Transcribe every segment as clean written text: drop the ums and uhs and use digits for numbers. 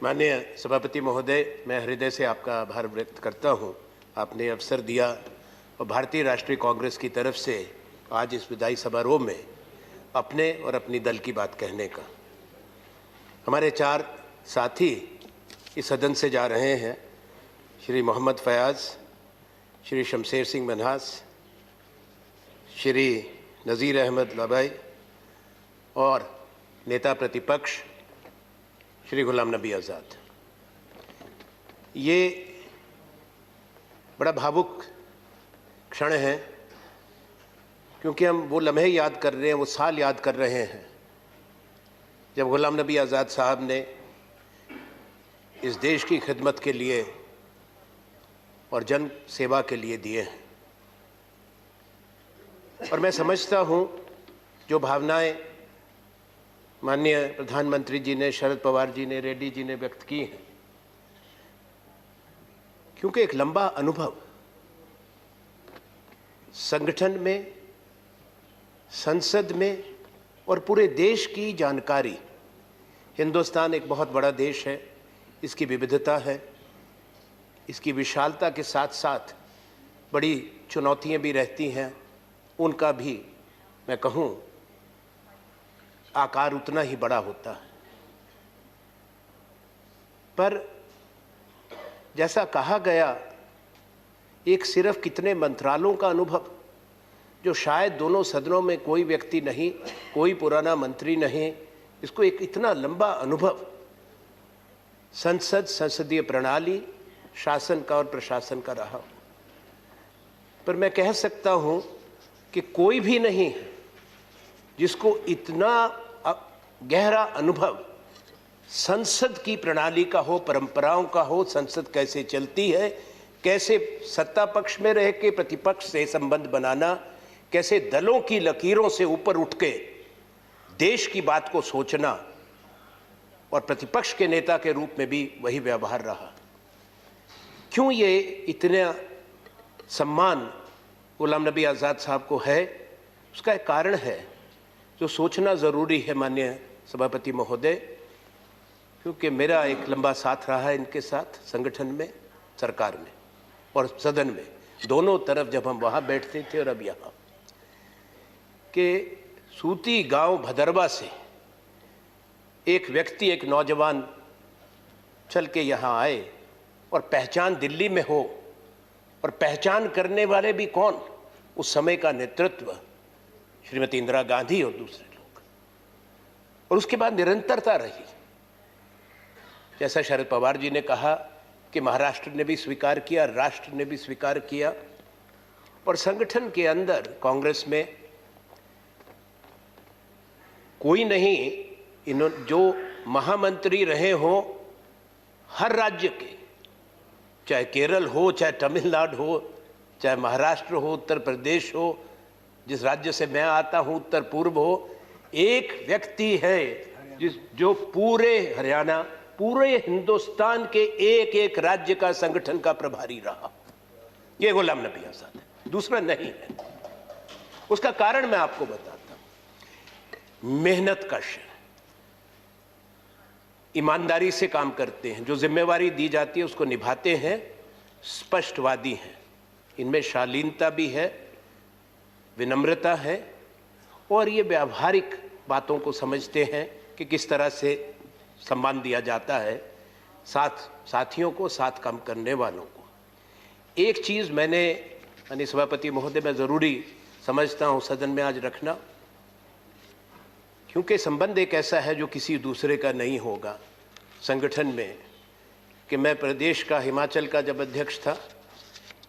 माननीय सभापति महोदय, मैं हृदय से आपका आभार व्यक्त करता हूं। आपने अवसर दिया और भारतीय राष्ट्रीय कांग्रेस की तरफ से आज इस विधायी समारोह में अपने और अपनी दल की बात कहने का। हमारे 4 साथी इस सदन से जा रहे हैं, श्री मोहम्मद फयाज़, श्री शमशेर सिंह मनहास, श्री नज़ीर अहमद लबाई और नेता प्रतिपक्ष श्री गुलाम नबी आज़ाद। ये बड़ा भावुक क्षण है, क्योंकि हम वो लम्हे याद कर रहे हैं, वो साल याद कर रहे हैं जब गुलाम नबी आज़ाद साहब ने इस देश की खिदमत के लिए और जन सेवा के लिए दिए हैं। और मैं समझता हूँ जो भावनाएं माननीय प्रधानमंत्री जी ने, शरद पवार जी ने, रेड्डी जी ने व्यक्त की हैं, क्योंकि एक लंबा अनुभव संगठन में, संसद में और पूरे देश की जानकारी। हिंदुस्तान एक बहुत बड़ा देश है, इसकी विविधता है, इसकी विशालता के साथ साथ बड़ी चुनौतियां भी रहती हैं, उनका भी मैं कहूँ आकार उतना ही बड़ा होता है। पर जैसा कहा गया, एक सिर्फ कितने मंत्रालयों का अनुभव, जो शायद दोनों सदनों में कोई व्यक्ति नहीं, कोई पुराना मंत्री नहीं, इसको एक इतना लंबा अनुभव संसद, संसदीय प्रणाली, शासन का और प्रशासन का रहा। पर मैं कह सकता हूं कि कोई भी नहीं है जिसको इतना गहरा अनुभव संसद की प्रणाली का हो, परंपराओं का हो, संसद कैसे चलती है, कैसे सत्ता पक्ष में रह के प्रतिपक्ष से संबंध बनाना, कैसे दलों की लकीरों से ऊपर उठ के देश की बात को सोचना, और प्रतिपक्ष के नेता के रूप में भी वही व्यवहार रहा। क्यों ये इतना सम्मान गुलाम नबी आज़ाद साहब को है, उसका एक कारण है जो सोचना ज़रूरी है माननीय सभापति महोदय, क्योंकि मेरा एक लंबा साथ रहा है इनके साथ, संगठन में, सरकार में और सदन में, दोनों तरफ जब हम वहाँ बैठते थे और अब यहाँ। कि सूती गांव भदरवा से एक व्यक्ति, एक नौजवान चल के यहाँ आए और पहचान दिल्ली में हो, और पहचान करने वाले भी कौन, उस समय का नेतृत्व श्रीमती इंदिरा गांधी और दूसरे लोग, और उसके बाद निरंतरता रही। जैसा शरद पवार जी ने कहा कि महाराष्ट्र ने भी स्वीकार किया, राष्ट्र ने भी स्वीकार किया, और संगठन के अंदर कांग्रेस में कोई नहीं जो महामंत्री रहे हों हर राज्य के, चाहे केरल हो, चाहे तमिलनाडु हो, चाहे महाराष्ट्र हो, उत्तर प्रदेश हो, जिस राज्य से मैं आता हूं उत्तर पूर्व हो, एक व्यक्ति है जो पूरे हरियाणा, पूरे हिंदुस्तान के एक एक राज्य का संगठन का प्रभारी रहा। ये गुलाम नबी आज़ाद है, दूसरा नहीं है। उसका कारण मैं आपको बताता हूं। मेहनत कश, ईमानदारी से काम करते हैं, जो जिम्मेवारी दी जाती है उसको निभाते हैं, स्पष्टवादी हैं, इनमें शालीनता भी है, विनम्रता है, और ये व्यावहारिक बातों को समझते हैं कि किस तरह से सम्मान दिया जाता है साथियों को, साथ काम करने वालों को। एक चीज़ मैंने यानी सभापति महोदय मैं ज़रूरी समझता हूँ सदन में आज रखना, क्योंकि संबंध एक ऐसा है जो किसी दूसरे का नहीं होगा संगठन में। कि मैं प्रदेश का, हिमाचल का जब अध्यक्ष था,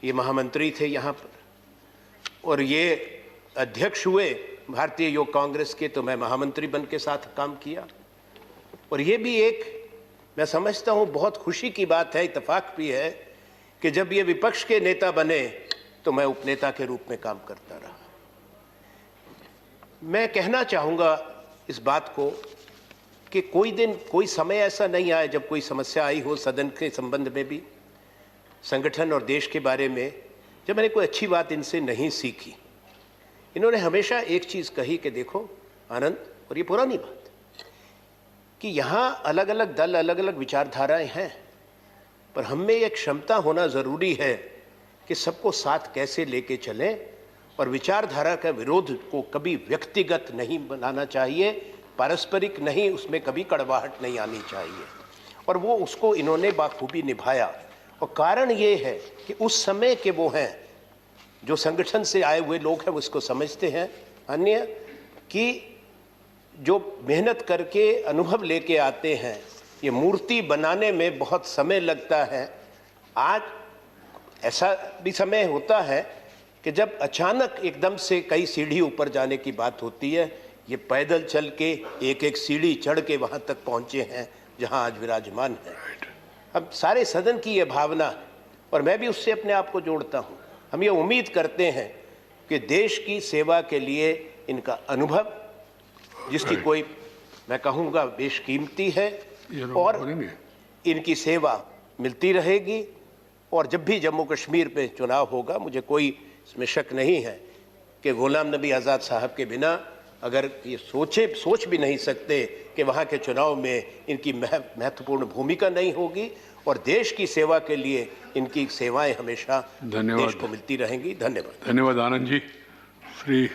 ये महामंत्री थे यहाँ पर, और ये अध्यक्ष हुए भारतीय योग कांग्रेस के, तो मैं महामंत्री बन के साथ काम किया। और ये भी एक मैं समझता हूँ बहुत खुशी की बात है, इत्तेफाक भी है, कि जब ये विपक्ष के नेता बने तो मैं उपनेता के रूप में काम करता रहा। मैं कहना चाहूँगा इस बात को कि कोई दिन, कोई समय ऐसा नहीं आया जब कोई समस्या आई हो सदन के संबंध में भी, संगठन और देश के बारे में, जब मैंने कोई अच्छी बात इनसे नहीं सीखी। इन्होंने हमेशा एक चीज़ कही कि देखो आनंद, और ये पुरानी बात, कि यहाँ अलग अलग दल, अलग अलग विचारधाराएं हैं, पर हम में एक क्षमता होना ज़रूरी है कि सबको साथ कैसे लेके चलें, और विचारधारा का विरोध को कभी व्यक्तिगत नहीं बनाना चाहिए, पारस्परिक नहीं, उसमें कभी कड़वाहट नहीं आनी चाहिए। और वो उसको इन्होंने बाखूबी निभाया। और कारण ये है कि उस समय के वो हैं, जो संगठन से आए हुए लोग हैं, वो इसको समझते हैं। अन्य कि जो मेहनत करके अनुभव लेके आते हैं, ये मूर्ति बनाने में बहुत समय लगता है। आज ऐसा भी समय होता है कि जब अचानक एकदम से कई सीढ़ी ऊपर जाने की बात होती है। ये पैदल चल के एक एक सीढ़ी चढ़ के वहाँ तक पहुँचे हैं जहाँ आज विराजमान है। अब सारे सदन की ये भावना, और मैं भी उससे अपने आप को जोड़ता हूँ। हम ये उम्मीद करते हैं कि देश की सेवा के लिए इनका अनुभव, जिसकी कोई मैं कहूँगा बेशकीमती है, और इनकी सेवा मिलती रहेगी। और जब भी जम्मू कश्मीर पे चुनाव होगा, मुझे कोई इसमें शक नहीं है कि गुलाम नबी आज़ाद साहब के बिना अगर ये सोच भी नहीं सकते कि वहाँ के चुनाव में इनकी महत्वपूर्ण भूमिका नहीं होगी, और देश की सेवा के लिए इनकी सेवाएं हमेशा देश को मिलती रहेंगी। धन्यवाद। धन्यवाद आनंद जी। श्री